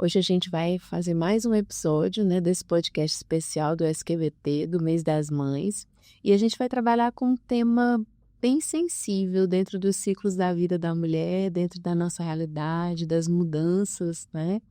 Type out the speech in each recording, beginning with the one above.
Hoje a gente vai fazer mais um episódio, né, desse podcast especial do SQVT, do Mês das Mães, e a gente vai trabalhar com um tema bem sensível dentro dos ciclos da vida da mulher, dentro da nossa realidade, das mudanças, né,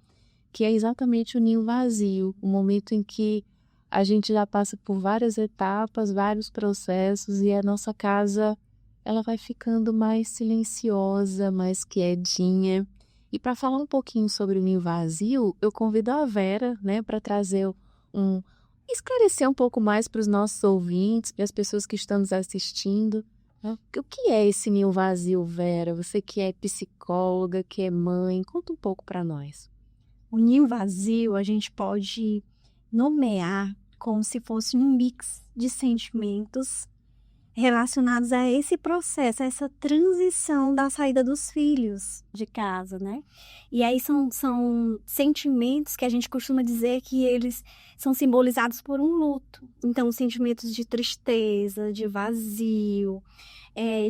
que é exatamente o ninho vazio, o momento em que a gente já passa por várias etapas, vários processos e a nossa casa ela vai ficando mais silenciosa, mais quietinha. E para falar um pouquinho sobre o ninho vazio, eu convido a Vera, né, para trazer um esclarecer um pouco mais para os nossos ouvintes, para as pessoas que estão nos assistindo, né? O que é esse ninho vazio, Vera? Você que é psicóloga, que é mãe, conta um pouco para nós. O ninho vazio a gente pode nomear como se fosse um mix de sentimentos relacionados a esse processo, a essa transição da saída dos filhos de casa, né? E aí são sentimentos que a gente costuma dizer que eles são simbolizados por um luto. Então, sentimentos de tristeza, de vazio,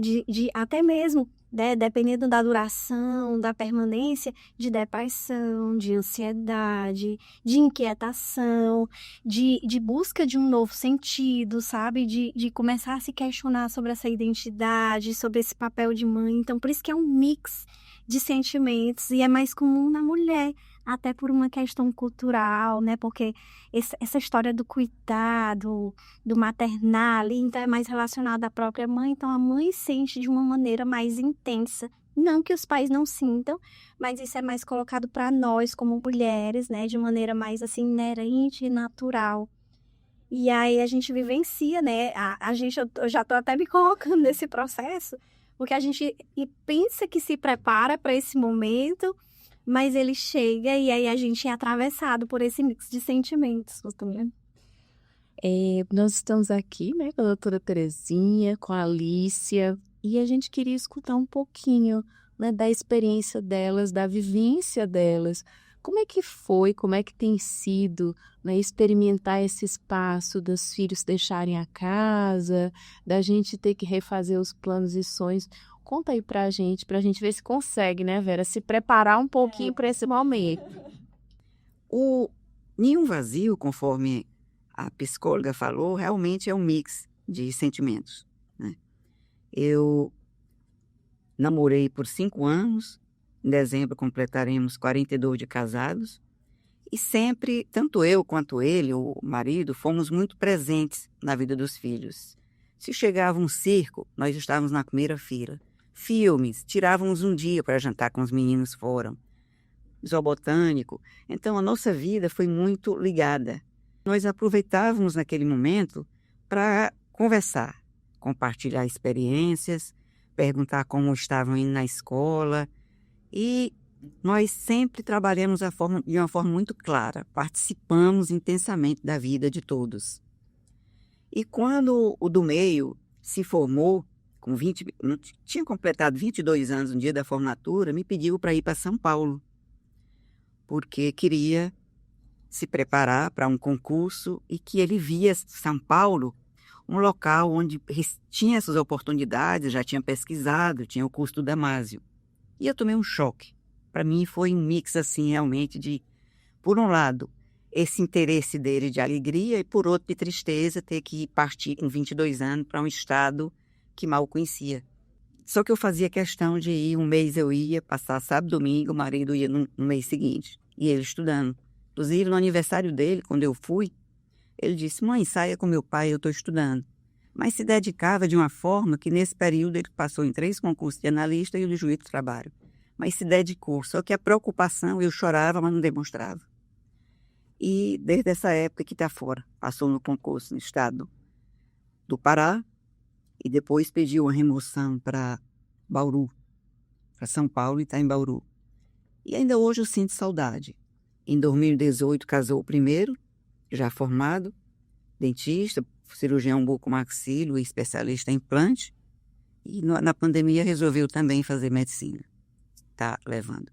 de até mesmo, né, dependendo da duração, da permanência, de depressão, de ansiedade, de inquietação, de busca de um novo sentido, sabe? De começar a se questionar sobre essa identidade, sobre esse papel de mãe. Então, por isso que é um mix de sentimentos e é mais comum na mulher, até por uma questão cultural, né? Porque essa história do cuidado, do maternal, então é mais relacionada à própria mãe, então a mãe sente de uma maneira mais intensa. Não que os pais não sintam, mas isso é mais colocado para nós como mulheres, né, de maneira mais assim inerente e natural. E aí a gente vivencia, né? Eu já tô até me colocando nesse processo, porque a gente pensa que se prepara para esse momento, mas ele chega e aí a gente é atravessado por esse mix de sentimentos, né? Nós estamos aqui, né, com a doutora Terezinha, com a Alícia, e a gente queria escutar um pouquinho, né, da experiência delas, da vivência delas. Como é que foi, como é que tem sido, né, experimentar esse espaço dos filhos deixarem a casa, da gente ter que refazer os planos e sonhos? Conta aí pra gente ver se consegue, né, Vera, se preparar um pouquinho para esse momento. O ninho vazio, conforme a psicóloga falou, realmente é um mix de sentimentos, né? Eu namorei por 5 anos, em dezembro completaremos 42 de casados, e sempre, tanto eu quanto ele, o marido, fomos muito presentes na vida dos filhos. Se chegava um circo, nós estávamos na primeira fila. Filmes, tirávamos um dia para jantar com os meninos fora. Zoobotânico. Então, a nossa vida foi muito ligada. Nós aproveitávamos naquele momento para conversar, compartilhar experiências, perguntar como estavam indo na escola. E nós sempre trabalhamos de uma forma muito clara, participamos intensamente da vida de todos. E quando o do meio se formou, tinha completado 22 anos no dia da formatura, me pediu para ir para São Paulo, porque queria se preparar para um concurso e que ele via São Paulo um local onde tinha essas oportunidades, já tinha pesquisado, tinha o curso do Damásio. E eu tomei um choque. Para mim foi um mix assim realmente de, por um lado, esse interesse dele de alegria e por outro de tristeza ter que partir com 22 anos para um estado que mal conhecia. Só que eu fazia questão de ir, um mês eu ia, passar sábado, domingo, o marido ia no mês seguinte, e ele estudando. Inclusive, no aniversário dele, quando eu fui, ele disse, mãe, saia com meu pai, eu estou estudando. Mas se dedicava de uma forma que, nesse período, ele passou em 3 concursos de analista e o de juiz do trabalho. Mas se dedicou, só que a preocupação, eu chorava, mas não demonstrava. E desde essa época que está fora, passou no concurso no estado do Pará, e depois pediu a remoção para Bauru, para São Paulo, e está em Bauru. E ainda hoje eu sinto saudade. Em 2018 casou o primeiro, já formado, dentista, cirurgião bucomaxilo e especialista em implante. E na pandemia resolveu também fazer medicina. Está levando.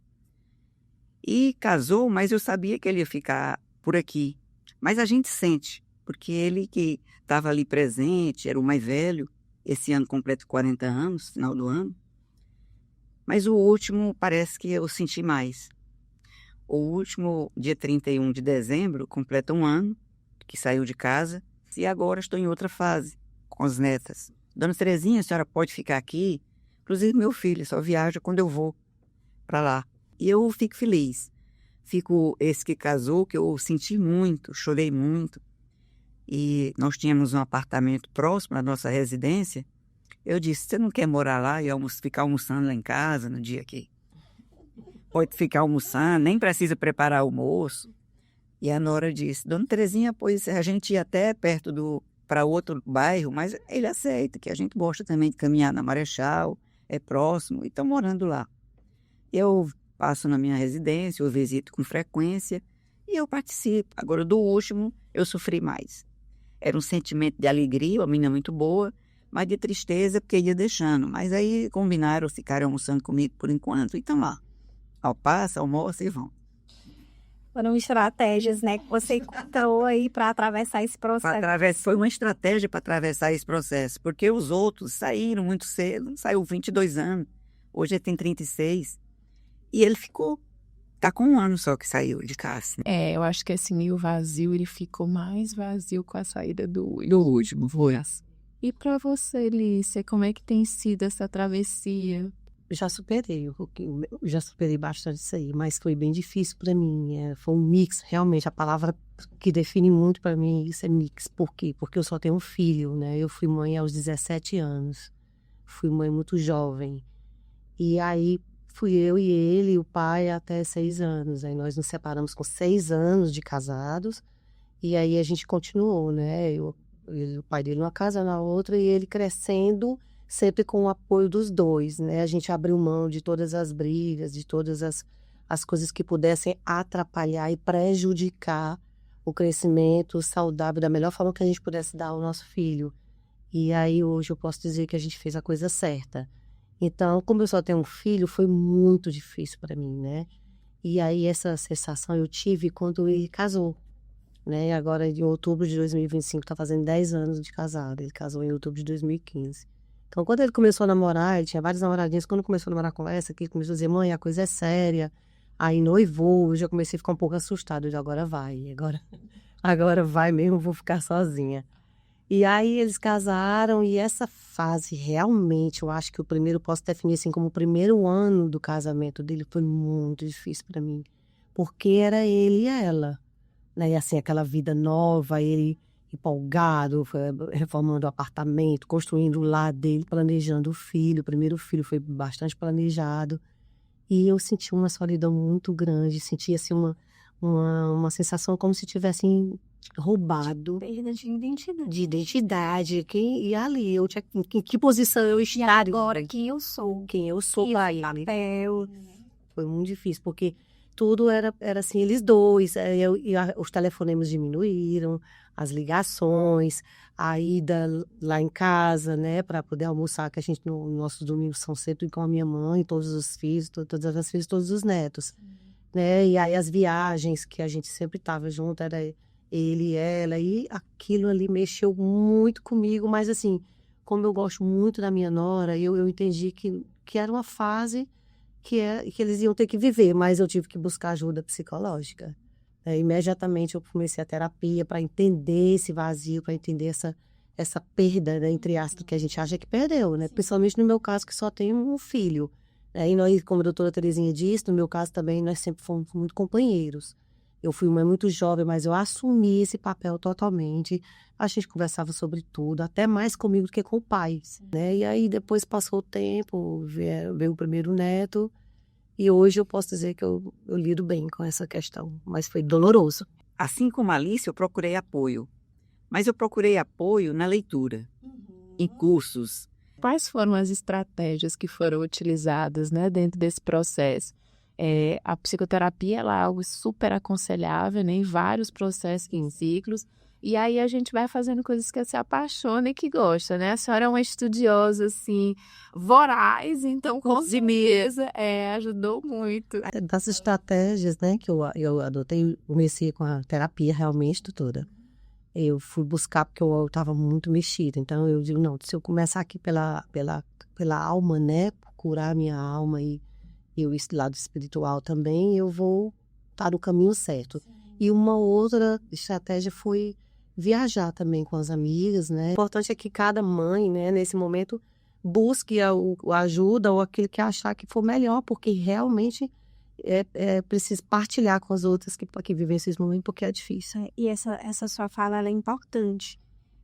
E casou, mas eu sabia que ele ia ficar por aqui. Mas a gente sente, porque ele que estava ali presente, era o mais velho, esse ano completo 40 anos, final do ano. Mas o último parece que eu senti mais. O último, dia 31 de dezembro, completa um ano que saiu de casa e agora estou em outra fase, com as netas. Dona Terezinha, a senhora pode ficar aqui? Inclusive meu filho só viaja quando eu vou para lá. E eu fico feliz. Fico esse que casou, que eu senti muito, chorei muito. E nós tínhamos um apartamento próximo à nossa residência. Eu disse, você não quer morar lá e ficar almoçando lá em casa no dia que pode ficar almoçando, nem precisa preparar almoço. E a nora disse, Dona Terezinha, pois a gente ia até perto para outro bairro, mas ele aceita, que a gente gosta também de caminhar na Marechal, é próximo, e estão morando lá. Eu passo na minha residência, eu visito com frequência e eu participo. Agora, do último, eu sofri mais. Era um sentimento de alegria, uma menina muito boa, mas de tristeza porque ia deixando. Mas aí combinaram, ficaram almoçando comigo por enquanto, e estão lá. Almoça, almoça e vão. Foram estratégias, né, que você encontrou aí para atravessar esse processo. Foi uma estratégia para atravessar esse processo, porque os outros saíram muito cedo, saiu 22 anos, hoje ele tem 36, e ele tá com um ano só que saiu de casa. Eu acho que esse meio vazio, ele ficou mais vazio com a saída do último, foi assim. E para você, Lícia, como é que tem sido essa travessia? Já superei já superei bastante isso aí, mas foi bem difícil para mim. Foi um mix, realmente. A palavra que define muito para mim isso é mix. Por quê? Porque eu só tenho um filho, né? Eu fui mãe aos 17 anos. Fui mãe muito jovem. E aí fui eu e ele, o pai, até 6 anos. Aí nós nos separamos com 6 anos de casados. E aí a gente continuou, né? O pai dele numa casa, na outra, e ele crescendo sempre com o apoio dos dois, né? A gente abriu mão de todas as brigas, de todas as coisas que pudessem atrapalhar e prejudicar o crescimento saudável da melhor forma que a gente pudesse dar ao nosso filho. E aí hoje eu posso dizer que a gente fez a coisa certa. Então, como eu só tenho um filho, foi muito difícil para mim, né? E aí essa sensação eu tive quando ele casou, né? Agora em outubro de 2025, tá fazendo 10 anos de casado. Ele casou em outubro de 2015. Então, quando ele começou a namorar, ele tinha várias namoradinhas. Quando começou a namorar com essa, que começou a dizer, mãe, a coisa é séria. Aí noivou, eu já comecei a ficar um pouco assustada. Eu disse, agora vai, agora vai mesmo, vou ficar sozinha. E aí eles casaram e essa fase realmente, eu acho que posso definir assim como o primeiro ano do casamento dele foi muito difícil para mim. Porque era ele e ela, né? E assim, aquela vida nova, ele empolgado, reformando o apartamento, construindo o lar dele, planejando o filho. O primeiro filho foi bastante planejado. E eu senti uma solidão muito grande, senti assim uma sensação como se tivessem roubado. Perda de identidade. De identidade. E ali, eu tinha, em que posição eu estaria? E agora, quem eu sou? Quem eu sou E lá. Foi muito difícil, porque tudo era assim, eles dois. Os telefonemas diminuíram, as ligações, a ida lá em casa, né, para poder almoçar, que a gente, nossos domingos são sempre com a minha mãe, todos os filhos, todas as filhas, todos os netos, né, e aí as viagens que a gente sempre estava junto, era ele e ela, e aquilo ali mexeu muito comigo, mas assim, como eu gosto muito da minha nora, eu entendi que era uma fase que eles iam ter que viver, mas eu tive que buscar ajuda psicológica. Imediatamente eu comecei a terapia para entender esse vazio, para entender essa perda, né, entre aspas, que a gente acha que perdeu, né? Principalmente no meu caso, que só tenho um filho. E nós, como a doutora Terezinha disse, no meu caso também, nós sempre fomos muito companheiros. Eu fui uma muito jovem, mas eu assumi esse papel totalmente. A gente conversava sobre tudo, até mais comigo do que com o pai, né? E aí depois passou o tempo, veio o primeiro neto. E hoje eu posso dizer que eu lido bem com essa questão, mas foi doloroso. Assim como a Alice, eu procurei apoio. Mas eu procurei apoio na leitura, em cursos. Quais foram as estratégias que foram utilizadas, né, dentro desse processo? A psicoterapia ela é algo super aconselhável, né, em vários processos, em ciclos. E aí a gente vai fazendo coisas que se apaixona e que gosta, né? A senhora é uma estudiosa, assim, voraz, então com certeza ajudou muito. Das estratégias, né, que eu adotei, comecei com a terapia realmente, doutora. Eu fui buscar porque eu estava muito mexida. Então eu digo, não, se eu começar aqui pela alma, né, curar a minha alma e esse lado espiritual também, eu vou tá no caminho certo. E uma outra estratégia foi viajar também com as amigas, né? O importante é que cada mãe, né, nesse momento, busque a ajuda ou aquilo que achar que for melhor, porque realmente é preciso partilhar com as outras que vivem esses momentos, porque é difícil. E essa sua fala ela é importante,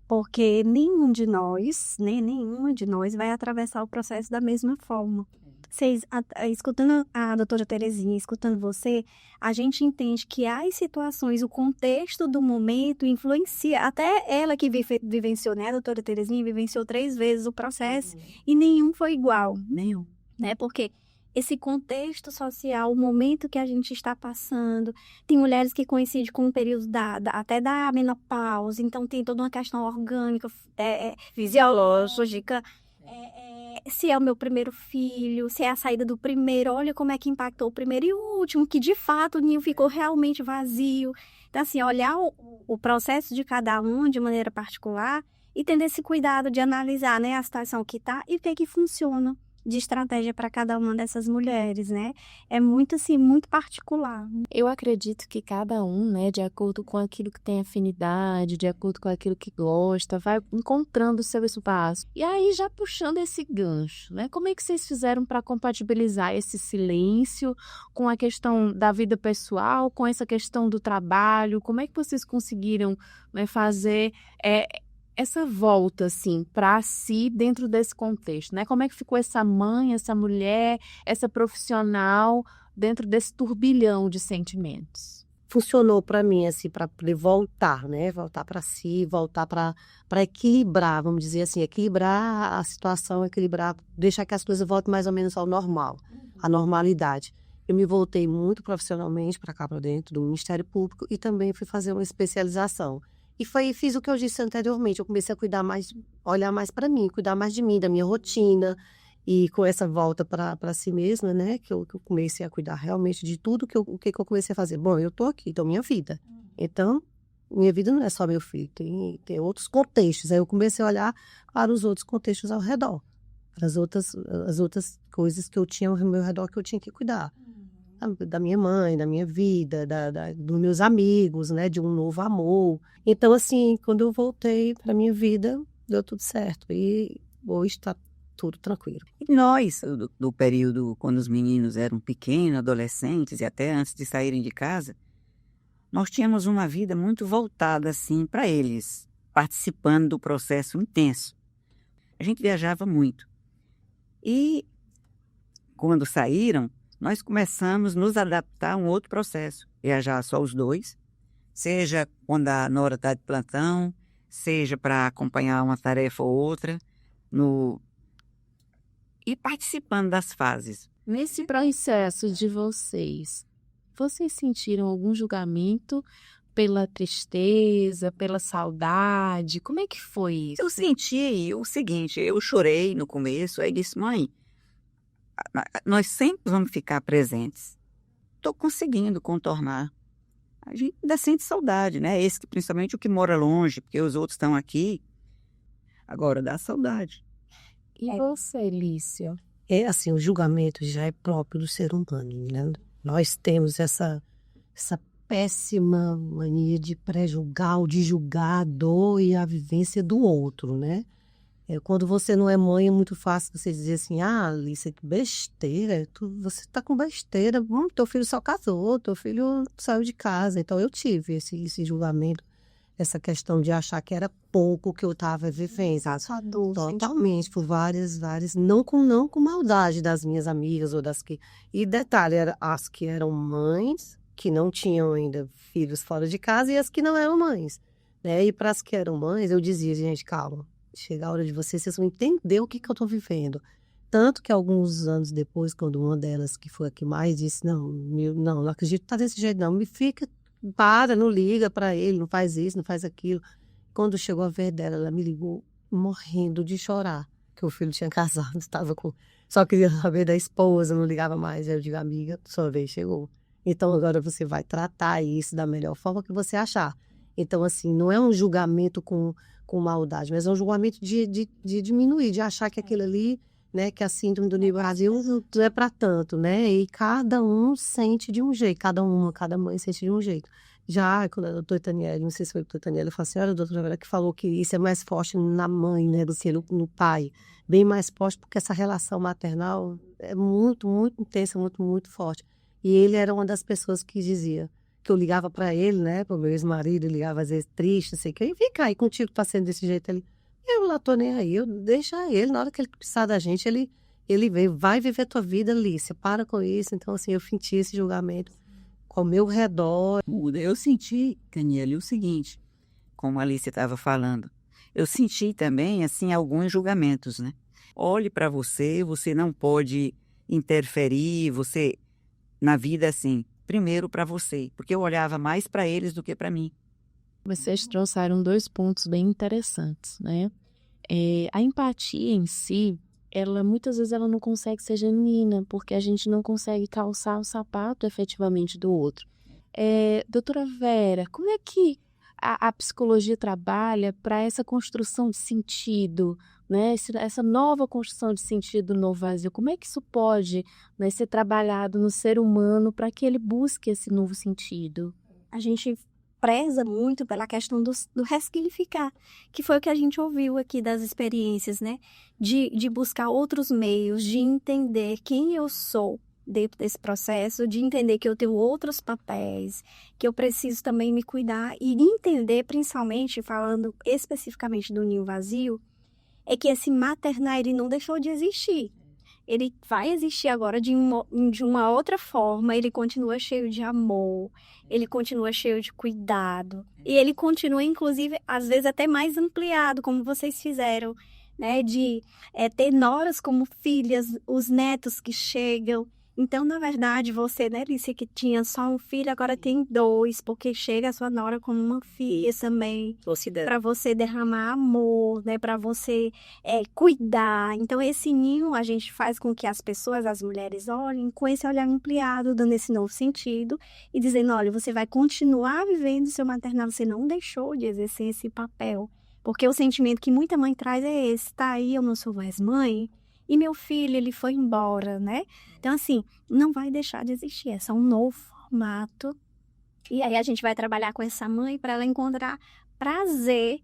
porque nenhum de nós, né, nenhuma de nós vai atravessar o processo da mesma forma. Vocês, escutando a doutora Terezinha, escutando você, a gente entende que as situações, o contexto do momento influencia. Até ela que vivenciou, né, a doutora Terezinha vivenciou 3 vezes o processo e nenhum foi igual. Nenhum. Né? Porque esse contexto social, o momento que a gente está passando, tem mulheres que coincidem com o período até da menopausa, então tem toda uma questão orgânica, fisiológica, se é o meu primeiro filho, se é a saída do primeiro, olha como é que impactou o primeiro e o último, que de fato o ninho ficou realmente vazio. Então, assim, olhar o processo de cada um de maneira particular e ter esse cuidado de analisar, né, a situação que está e ver que funciona de estratégia para cada uma dessas mulheres, né? É muito, assim, muito particular. Eu acredito que cada um, né, de acordo com aquilo que tem afinidade, de acordo com aquilo que gosta, vai encontrando o seu espaço. E aí, já puxando esse gancho, né? Como é que vocês fizeram para compatibilizar esse silêncio com a questão da vida pessoal, com essa questão do trabalho? Como é que vocês conseguiram, né, fazer essa volta, assim, para si dentro desse contexto, né? Como é que ficou essa mãe, essa mulher, essa profissional dentro desse turbilhão de sentimentos? Funcionou para mim, assim, para poder voltar, né? Voltar para si, voltar para equilibrar, vamos dizer assim, equilibrar a situação, deixar que as coisas voltem mais ou menos ao normal, à normalidade. Eu me voltei muito profissionalmente para cá, para dentro do Ministério Público e também fui fazer uma especialização. E fiz o que eu disse anteriormente, eu comecei a cuidar mais, olhar mais para mim, cuidar mais de mim, da minha rotina, e com essa volta para si mesma, né, que eu comecei a cuidar realmente de tudo o que eu comecei a fazer. Bom, eu tô aqui, então minha vida. Então, minha vida não é só meu filho, tem outros contextos. Aí eu comecei a olhar para os outros contextos ao redor, para as outras coisas que eu tinha ao meu redor que eu tinha que cuidar. Da minha mãe, da minha vida, dos meus amigos, né, de um novo amor. Então, assim, quando eu voltei para minha vida, deu tudo certo. E hoje está tudo tranquilo. E nós, do período quando os meninos eram pequenos, adolescentes e até antes de saírem de casa, nós tínhamos uma vida muito voltada, assim, para eles, participando do processo intenso. A gente viajava muito. E quando saíram, nós começamos a nos adaptar a um outro processo. Viajar só os dois, seja quando a nora está de plantão, seja para acompanhar uma tarefa ou outra, e participando das fases. Nesse processo de vocês sentiram algum julgamento pela tristeza, pela saudade? Como é que foi isso? Eu senti o seguinte, eu chorei no começo, aí disse, mãe, nós sempre vamos ficar presentes. Estou conseguindo contornar. A gente ainda sente saudade, né? Esse, principalmente o que mora longe, porque os outros estão aqui. Agora dá saudade. E você, Lícia? É assim, o julgamento já é próprio do ser humano, né? Nós temos essa péssima mania de pré-julgar ou de julgar a dor e a vivência do outro, né? Quando você não é mãe, é muito fácil você dizer assim, Alice, que besteira, você tá com besteira, teu filho só casou, teu filho saiu de casa. Então, eu tive esse julgamento, essa questão de achar que era pouco que eu estava vivendo. Totalmente, por várias, não com maldade das minhas amigas ou das que... E detalhe, as que eram mães, que não tinham ainda filhos fora de casa, e as que não eram mães, né? E para as que eram mães, eu dizia, gente, calma. Chega a hora de vocês vão entender o que eu estou vivendo. Tanto que alguns anos depois, quando uma delas, que foi a que mais, disse, não acredito que tá desse jeito, não. Não liga para ele, não faz isso, não faz aquilo. Quando chegou a vez dela, ela me ligou morrendo de chorar, que o filho tinha casado, só queria saber da esposa, não ligava mais. Eu digo, amiga, sua vez chegou. Então agora você vai tratar isso da melhor forma que você achar. Então, assim, não é um julgamento com maldade, mas é um julgamento de diminuir, de achar que aquilo ali né, que a síndrome do Ninho Vazio não é para tanto, né? E cada um sente de um jeito, cada mãe sente de um jeito. Já quando a doutora Taniele, não sei se foi a doutora Taniele, eu falei assim, olha, a doutora Vera que falou que isso é mais forte na mãe, né, do que no pai. Bem mais forte, porque essa relação maternal é muito, muito intensa, muito, muito forte. E ele era uma das pessoas que dizia, que eu ligava para ele, né, para o meu ex-marido, eu ligava às vezes triste, não sei o que, e fica aí contigo, tá sendo desse jeito ali. Eu lá tô nem aí, eu deixa ele, na hora que ele precisar da gente, ele veio, vai viver a tua vida, Lícia, para com isso. Então, assim, eu senti esse julgamento ao meu redor. Eu senti, Daniele, o seguinte, como a Alice estava falando, eu senti também, assim, alguns julgamentos, né? Olhe para você, você não pode interferir, você, na vida, assim, primeiro para você, porque eu olhava mais para eles do que para mim. Vocês trouxeram 2 pontos bem interessantes, né? A empatia em si, muitas vezes ela não consegue ser genuína, porque a gente não consegue calçar o sapato efetivamente do outro. Doutora Vera, como é que a psicologia trabalha para essa construção de sentido, né? Essa nova construção de sentido no vazio? Como é que isso pode, né, ser trabalhado no ser humano para que ele busque esse novo sentido? A gente preza muito pela questão do ressignificar, que foi o que a gente ouviu aqui das experiências, né? De buscar outros meios, de entender quem eu sou dentro desse processo, de entender que eu tenho outros papéis, que eu preciso também me cuidar e entender, principalmente, falando especificamente do ninho vazio, é que esse maternar, ele não deixou de existir. Ele vai existir agora de uma outra forma, ele continua cheio de amor, ele continua cheio de cuidado, e ele continua, inclusive, às vezes até mais ampliado, como vocês fizeram, né, de ter noras como filhas, os netos que chegam. Então, na verdade, você, né, Lícia, que tinha só um filho, agora tem 2, porque chega a sua nora como uma filha também, para você derramar amor, né, para você cuidar. Então, esse ninho a gente faz com que as pessoas, as mulheres, olhem com esse olhar ampliado, dando esse novo sentido e dizendo, olha, você vai continuar vivendo seu maternal, você não deixou de exercer esse papel. Porque o sentimento que muita mãe traz é esse, tá aí, eu não sou mais mãe, e meu filho, ele foi embora, né? Então, assim, não vai deixar de existir. É só um novo formato. E aí a gente vai trabalhar com essa mãe para ela encontrar prazer,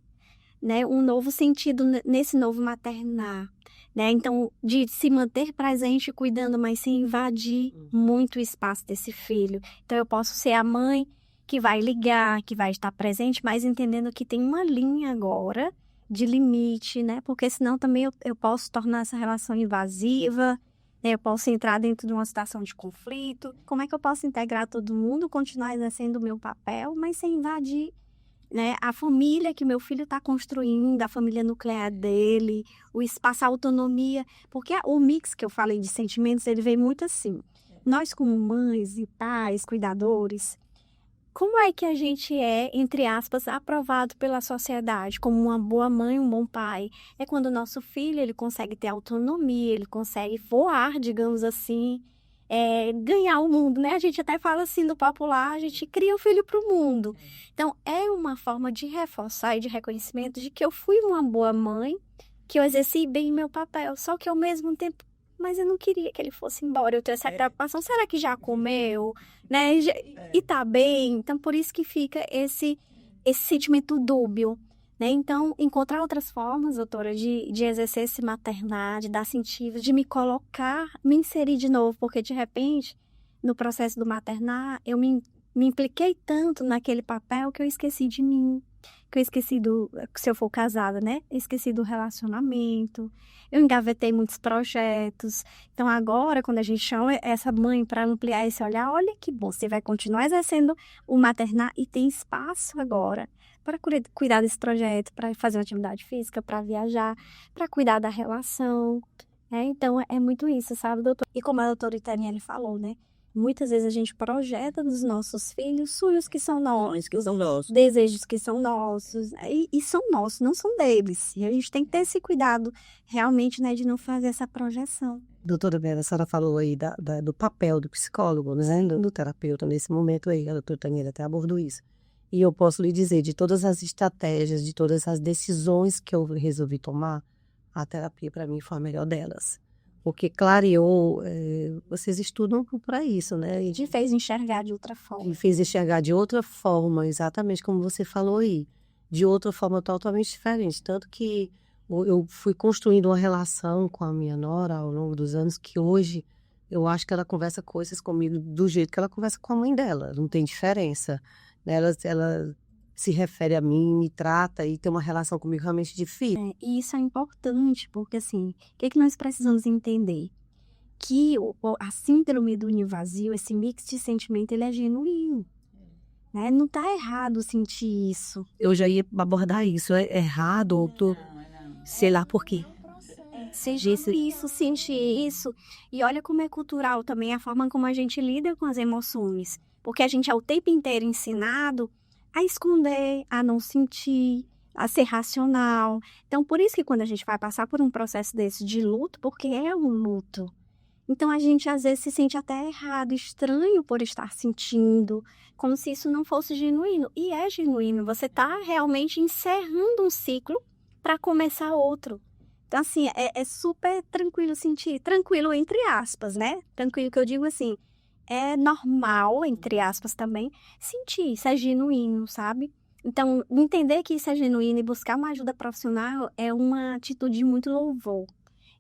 né? Um novo sentido nesse novo maternar, né? Então, de se manter presente, cuidando, mas sem invadir muito o espaço desse filho. Então, eu posso ser a mãe que vai ligar, que vai estar presente, mas entendendo que tem uma linha agora de limite, né? Porque senão também eu posso tornar essa relação invasiva, né? Eu posso entrar dentro de uma situação de conflito. Como é que eu posso integrar todo mundo, continuar exercendo o meu papel, mas sem invadir, né, a família que meu filho está construindo, a família nuclear dele, o espaço, a autonomia? Porque o mix que eu falei de sentimentos, ele vem muito assim. Nós como mães e pais, cuidadores, como é que a gente é, entre aspas, aprovado pela sociedade como uma boa mãe, um bom pai? É quando o nosso filho ele consegue ter autonomia, ele consegue voar, digamos assim, ganhar o mundo, né? A gente até fala assim no popular, a gente cria o filho para o mundo. Então, é uma forma de reforçar e de reconhecimento de que eu fui uma boa mãe, que eu exerci bem meu papel, só que ao mesmo tempo, mas eu não queria que ele fosse embora. Eu tenho essa preocupação. Será que já comeu? Né? E tá bem? Então, por isso que fica esse sentimento dúbio. Né? Então, encontrar outras formas, doutora, de exercer esse maternar, de dar sentido, de me colocar, me inserir de novo. Porque, de repente, no processo do maternar, eu me impliquei tanto naquele papel que eu esqueci de mim. Que eu esqueci se eu for casada, né? Eu esqueci do relacionamento, eu engavetei muitos projetos. Então agora, quando a gente chama essa mãe para ampliar esse olhar, olha que bom, você vai continuar exercendo o maternar e tem espaço agora para cuidar desse projeto, para fazer uma atividade física, para viajar, para cuidar da relação. Então é muito isso, sabe, doutor? E como a doutora Itaniele falou, né? Muitas vezes a gente projeta dos nossos filhos sonhos que são nossos, desejos que são nossos, e são nossos, não são deles. E a gente tem que ter esse cuidado realmente, né, de não fazer essa projeção. Doutora Vera, a senhora falou aí do papel do psicólogo, né, do terapeuta nesse momento aí, a doutora Taniele até abordou isso. E eu posso lhe dizer, de todas as estratégias, de todas as decisões que eu resolvi tomar, a terapia para mim foi a melhor delas. porque clareou, vocês estudam para isso, né? E Te fez enxergar de outra forma. me fez enxergar de outra forma, exatamente como você falou aí, de outra forma totalmente diferente. Tanto que eu fui construindo uma relação com a minha nora ao longo dos anos que hoje eu acho que ela conversa coisas comigo do jeito que ela conversa com a mãe dela, não tem diferença. Né? Ela se refere a mim, me trata e tem uma relação comigo realmente difícil. E isso é importante, porque assim, o que nós precisamos entender? Que a síndrome do ninho vazio, esse mix de sentimento, ele é genuíno. Né? Não tá errado sentir isso. Eu já ia abordar isso, é errado, ou sei lá por quê. Seja isso, sentir isso. E olha como é cultural também a forma como a gente lida com as emoções. Porque a gente é o tempo inteiro ensinado a esconder, a não sentir, a ser racional. Então, por isso que quando a gente vai passar por um processo desse de luto, porque é um luto, então a gente às vezes se sente até errado, estranho por estar sentindo, como se isso não fosse genuíno. E é genuíno, você está realmente encerrando um ciclo para começar outro. Então, assim, é super tranquilo sentir, tranquilo entre aspas, né? Tranquilo que eu digo assim, é normal, entre aspas também, sentir, isso é genuíno, sabe? Então, entender que isso é genuíno e buscar uma ajuda profissional é uma atitude de muito louvor,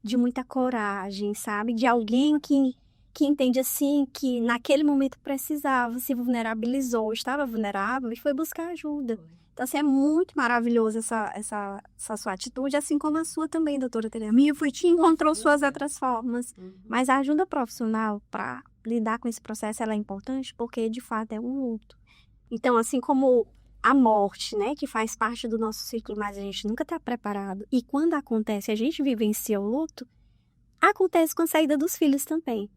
de muita coragem, sabe? De alguém que entende assim, que naquele momento precisava, se vulnerabilizou, estava vulnerável e foi buscar ajuda. Então, assim, é muito maravilhoso essa sua atitude, assim como a sua também, doutora Tereza. A minha foi que encontrou suas outras formas. Mas a ajuda profissional para lidar com esse processo, ela é importante porque, de fato, é um luto. Então, assim como a morte, né, que faz parte do nosso ciclo, mas a gente nunca está preparado. E quando acontece, a gente vivencia o luto, acontece com a saída dos filhos também.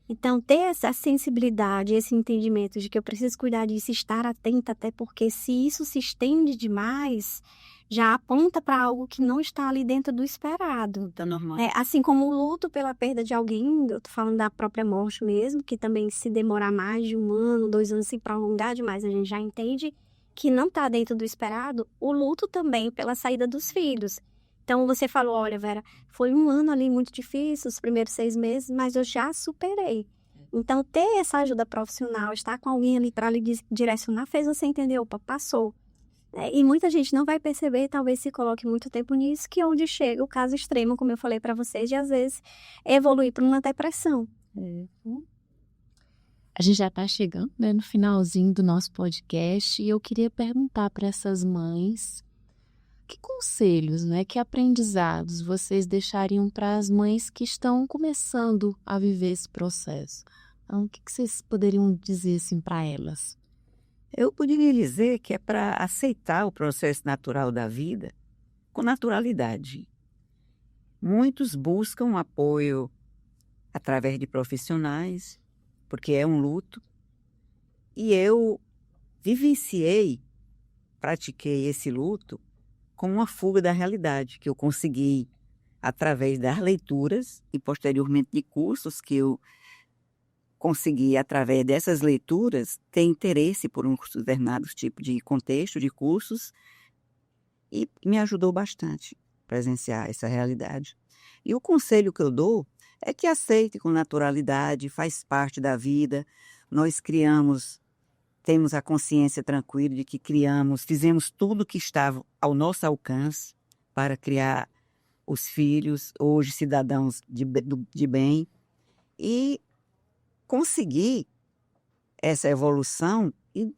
Então, ter essa sensibilidade, esse entendimento de que eu preciso cuidar disso, estar atenta, até porque se isso se estende demais, já aponta para algo que não está ali dentro do esperado. Tá normal. Assim como o luto pela perda de alguém, eu tô falando da própria morte mesmo, que também se demorar mais de 1 ano, 2 anos, se prolongar demais, a gente já entende que não está dentro do esperado, o luto também pela saída dos filhos. Então, você falou, olha, Vera, foi 1 ano ali muito difícil, os primeiros 6 meses, mas eu já superei. Então, ter essa ajuda profissional, estar com alguém ali para lhe direcionar, fez você entender, opa, passou. E muita gente não vai perceber, talvez se coloque muito tempo nisso, que é onde chega o caso extremo, como eu falei para vocês, de às vezes evoluir para uma depressão. A gente já está chegando, né, no finalzinho do nosso podcast e eu queria perguntar para essas mães que conselhos, né, que aprendizados vocês deixariam para as mães que estão começando a viver esse processo? Então, o que vocês poderiam dizer assim para elas? Eu poderia dizer que é para aceitar o processo natural da vida com naturalidade. Muitos buscam apoio através de profissionais, porque é um luto. E eu pratiquei esse luto com uma fuga da realidade, que eu consegui através das leituras e posteriormente de cursos que eu consegui, através dessas leituras, ter interesse por um determinado tipo de contexto, de cursos, e me ajudou bastante a presenciar essa realidade. E o conselho que eu dou é que aceite com naturalidade, faz parte da vida. Nós temos a consciência tranquila de que fizemos tudo o que estava ao nosso alcance para criar os filhos, hoje cidadãos de bem, e conseguir essa evolução e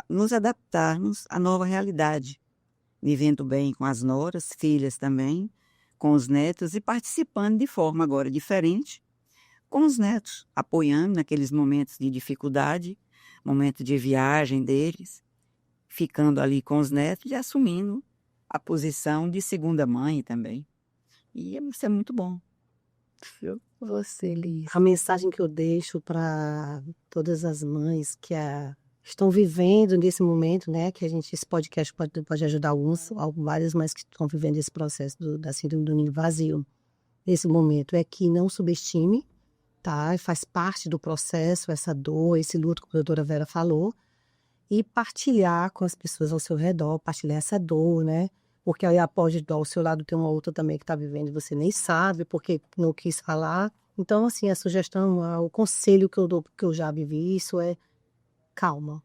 nos adaptarmos à nova realidade, vivendo bem com as noras, filhas também, com os netos e participando de forma agora diferente com os netos, apoiando naqueles momentos de dificuldade, momento de viagem deles, ficando ali com os netos e assumindo a posição de segunda mãe também. E isso é muito bom. Você, Liz. A mensagem que eu deixo para todas as mães que estão vivendo nesse momento, né, que esse podcast pode ajudar várias mães que estão vivendo esse processo da síndrome do ninho vazio, nesse momento, é que não subestime, tá? Faz parte do processo, essa dor, esse luto, como a doutora Vera falou, e partilhar com as pessoas ao seu redor, partilhar essa dor, né? porque aí pode ao seu lado ter uma outra também que está vivendo e você nem sabe porque não quis falar. Então, assim, a sugestão, o conselho que eu dou, porque eu já vivi isso, é calma.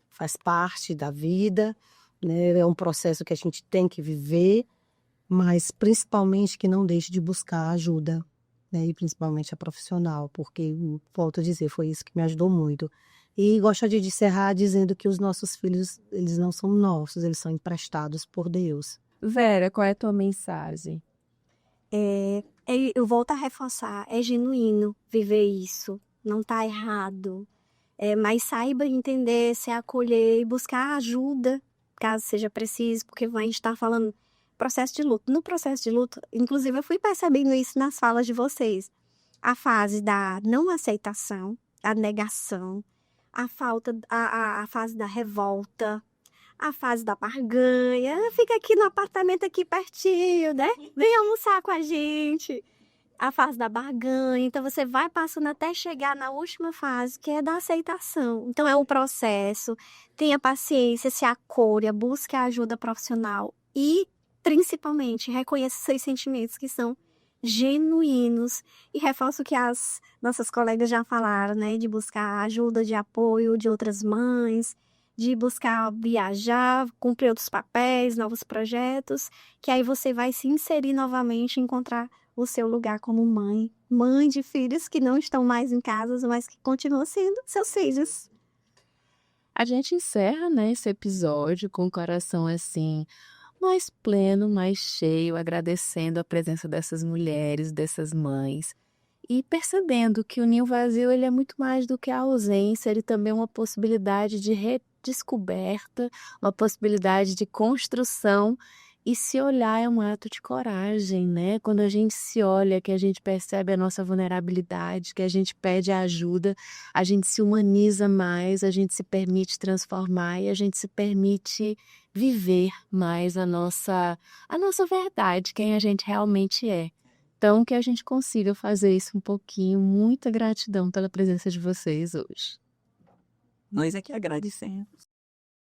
Faz parte da vida, né? É um processo que a gente tem que viver, mas principalmente que não deixe de buscar ajuda, né? E principalmente a profissional, porque, volto a dizer, foi isso que me ajudou muito. E gostaria de encerrar dizendo que os nossos filhos, eles não são nossos, eles são emprestados por Deus. Vera, qual é a tua mensagem? Eu volto a reforçar, é genuíno viver isso, não está errado. Mas saiba entender, se acolher e buscar ajuda, caso seja preciso, porque a gente está falando processo de luto. No processo de luto, inclusive eu fui percebendo isso nas falas de vocês. A fase da não aceitação, a negação, a fase da revolta, a fase da barganha. Fica aqui no apartamento aqui pertinho, né? Vem almoçar com a gente. A fase da barganha. Então, você vai passando até chegar na última fase, que é da aceitação. Então, é um processo. Tenha paciência, se acolha, busque a ajuda profissional e, principalmente, reconheça seus sentimentos que são genuínos. E reforço o que as nossas colegas já falaram, né? De buscar ajuda, de apoio de outras mães, de buscar viajar, cumprir outros papéis, novos projetos, que aí você vai se inserir novamente, encontrar o seu lugar como mãe de filhos que não estão mais em casa, mas que continuam sendo seus filhos. A gente encerra, né, esse episódio com o coração assim, mais pleno, mais cheio, agradecendo a presença dessas mulheres, dessas mães, e percebendo que o ninho vazio ele é muito mais do que a ausência, ele também é uma possibilidade de redescoberta, uma possibilidade de construção. E se olhar é um ato de coragem, né? Quando a gente se olha, que a gente percebe a nossa vulnerabilidade, que a gente pede ajuda, a gente se humaniza mais, a gente se permite transformar e a gente se permite viver mais a nossa verdade, quem a gente realmente é. Então, que a gente consiga fazer isso um pouquinho. Muita gratidão pela presença de vocês hoje. Nós é que agradecemos.